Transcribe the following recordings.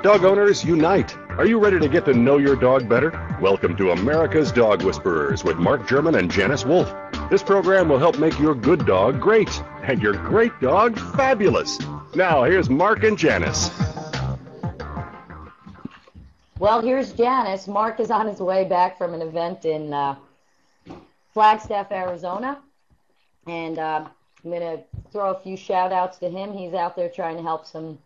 Dog owners, unite. Are you ready to get to know your dog better? Welcome to America's Dog Whisperers with Mark German and Janice Wolf. This program will help make your good dog great and your great dog fabulous. Now, here's Mark and Janice. Well, here's Janice. Mark is on his way back from an event in Flagstaff, Arizona. And I'm going to throw a few shout-outs to him. He's out there trying to help some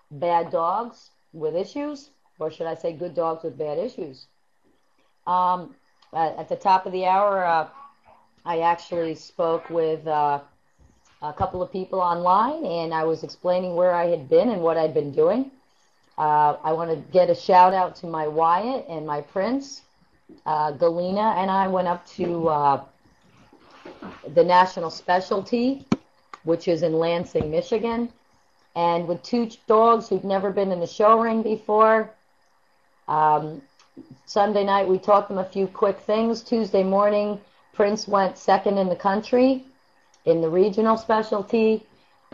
bad dogs with issues, or should I say good dogs with bad issues. At the top of the hour, I actually spoke with a couple of people online, and I was explaining where I had been and what I'd been doing. I want to get a shout-out to my Wyatt and my Prince. Galena and I went up to the National Specialty, which is in Lansing, Michigan. And with two dogs who'd never been in the show ring before, Sunday night we taught them a few quick things. Tuesday morning, Prince went second in the country in the regional specialty.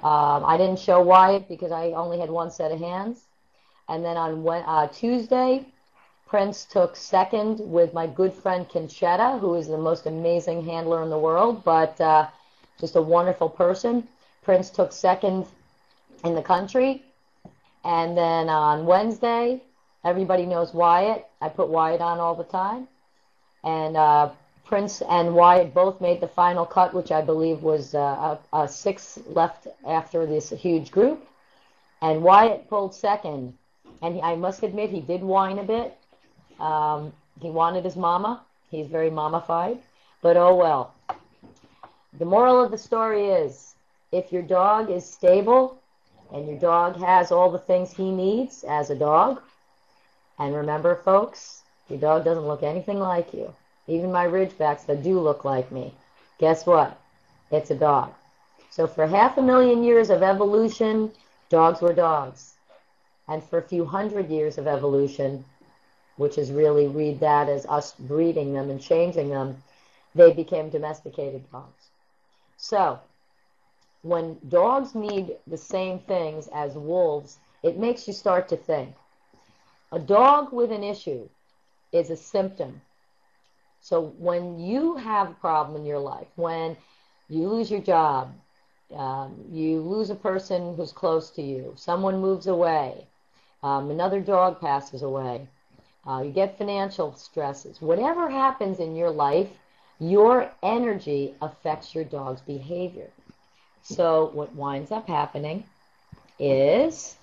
I didn't show Wyatt because I only had one set of hands. And then on Tuesday, Prince took second with my good friend Conchetta, who is the most amazing handler in the world, but just a wonderful person. Prince took second in the country. And then on Wednesday, everybody knows Wyatt. I put Wyatt on all the time. And Prince and Wyatt both made the final cut, which I believe was a 6 left after this huge group. And Wyatt pulled second. And I must admit, he did whine a bit. He wanted his mama. He's very mama-fied. But oh well. The moral of the story is, if your dog is stable and your dog has all the things he needs as a dog, and remember, folks, your dog doesn't look anything like you. Even my Ridgebacks that do look like me. Guess what? It's a dog. So for 500,000 years of evolution, dogs were dogs. And for a few hundred years of evolution, which is really, read that as us breeding them and changing them, they became domesticated dogs. So, when dogs need the same things as wolves, it makes you start to think. A dog with an issue is a symptom. So when you have a problem in your life, when you lose your job, you lose a person who's close to you, someone moves away, another dog passes away, you get financial stresses. Whatever happens in your life, your energy affects your dog's behavior. So what winds up happening is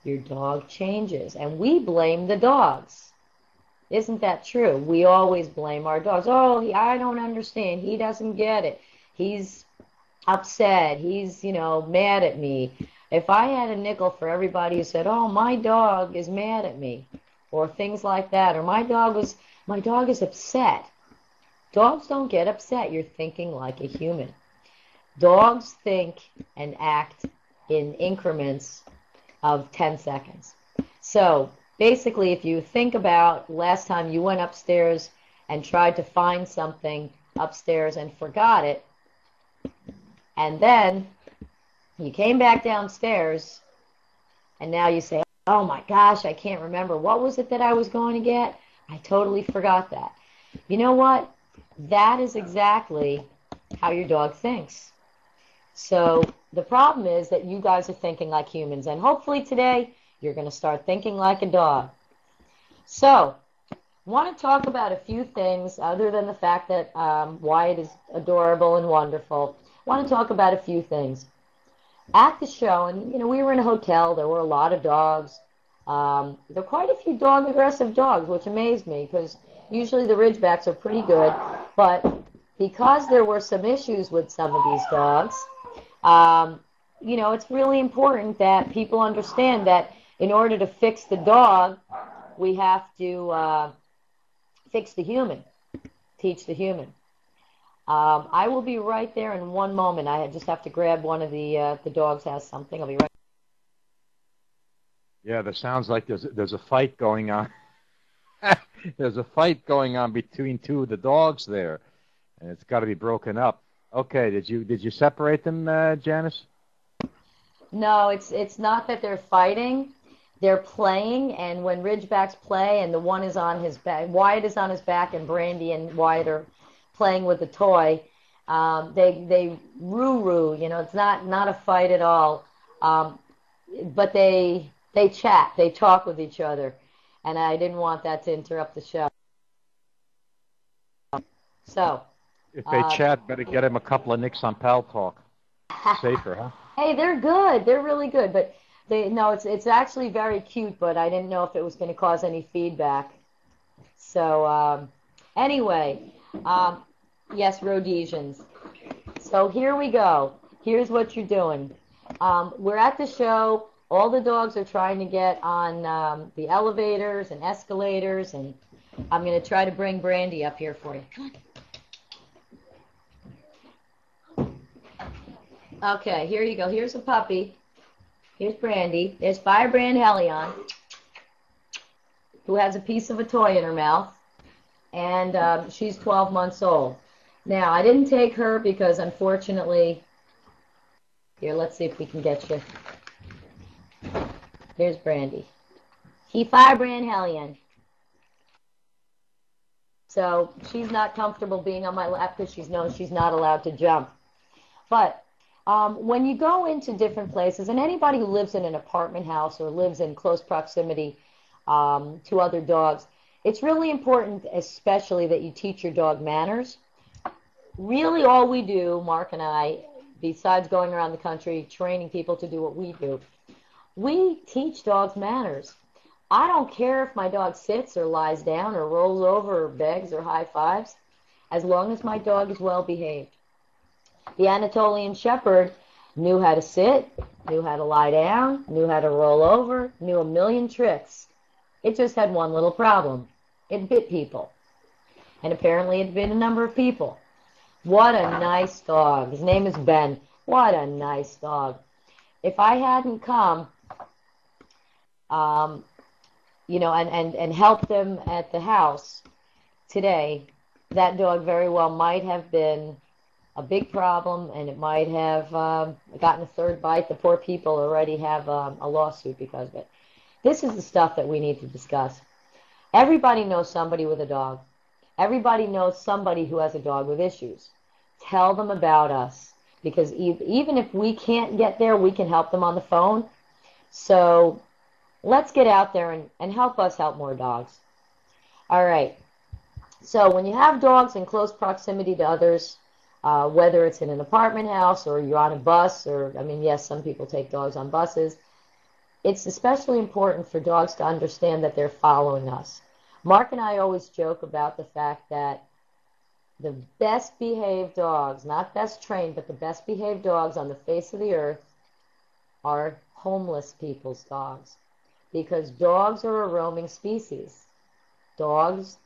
your dog changes, and we blame the dogs. Isn't that true? We always blame our dogs. Oh, I don't understand. He doesn't get it. He's upset. He's, mad at me. If I had a nickel for everybody who said, oh, my dog is mad at me, or things like that, or my dog is upset. Dogs don't get upset. You're thinking like a human. Dogs think and act in increments of 10 seconds. So basically, if you think about last time you went upstairs and tried to find something upstairs and forgot it, and then you came back downstairs, and now you say, oh my gosh, I can't remember. What was it that I was going to get? I totally forgot that. You know what? That is exactly how your dog thinks. So the problem is that you guys are thinking like humans, and hopefully today you're going to start thinking like a dog. So I want to talk about a few things other than the fact that Wyatt is adorable and wonderful. I want to talk about a few things. At the show, and we were in a hotel, there were a lot of dogs. There were quite a few aggressive dogs, which amazed me because usually the Ridgebacks are pretty good. But because there were some issues with some of these dogs, it's really important that people understand that in order to fix the dog, we have to fix the human, teach the human. I will be right there in one moment. I just have to grab one of the dogs has something. I'll be right. Yeah, that sounds like there's a fight going on. There's a fight going on between two of the dogs there, and it's got to be broken up. Okay, did you separate them, Janice? No, it's not that they're fighting. they're playing, and when Ridgebacks play and the one is on his back, Wyatt is on his back, and Brandy and Wyatt are playing with the toy, they roo-roo, it's not a fight at all, but they chat, they talk with each other, and I didn't want that to interrupt the show. So, if they chat, better get him a couple of nicks on Paltalk. Safer, huh? Hey, they're good. They're really good, but it's actually very cute, but I didn't know if it was going to cause any feedback. So, anyway, yes, Rhodesians. So here we go. Here's what you're doing. We're at the show. All the dogs are trying to get on the elevators and escalators, and I'm going to try to bring Brandy up here for you. Come on. Okay, here you go. Here's a puppy. Here's Brandy. There's Firebrand Helion, who has a piece of a toy in her mouth, and she's 12 months old. Now, I didn't take her because, unfortunately, here, let's see if we can get you. Here's Brandy. Firebrand Helion. So she's not comfortable being on my lap because she's known she's not allowed to jump. But when you go into different places, and anybody who lives in an apartment house or lives in close proximity to other dogs, it's really important, especially, that you teach your dog manners. Really, all we do, Mark and I, besides going around the country training people to do what we do, we teach dogs manners. I don't care if my dog sits or lies down or rolls over or begs or high fives, as long as my dog is well behaved. The Anatolian Shepherd knew how to sit, knew how to lie down, knew how to roll over, knew a million tricks. It just had one little problem. It bit people. And apparently it bit a number of people. What a nice dog. His name is Ben. What a nice dog. If I hadn't come, and helped them at the house today, that dog very well might have been a big problem, and it might have gotten a third bite. The poor people already have a lawsuit because of it. This is the stuff that we need to discuss. Everybody knows somebody with a dog. Everybody knows somebody who has a dog with issues. Tell them about us, because even if we can't get there, we can help them on the phone. So let's get out there and help us help more dogs. All right. So when you have dogs in close proximity to others, whether it's in an apartment house or you're on a bus, or, yes, some people take dogs on buses, it's especially important for dogs to understand that they're following us. Mark and I always joke about the fact that the best behaved dogs, not best trained, but the best behaved dogs on the face of the earth are homeless people's dogs, because dogs are a roaming species. Dogs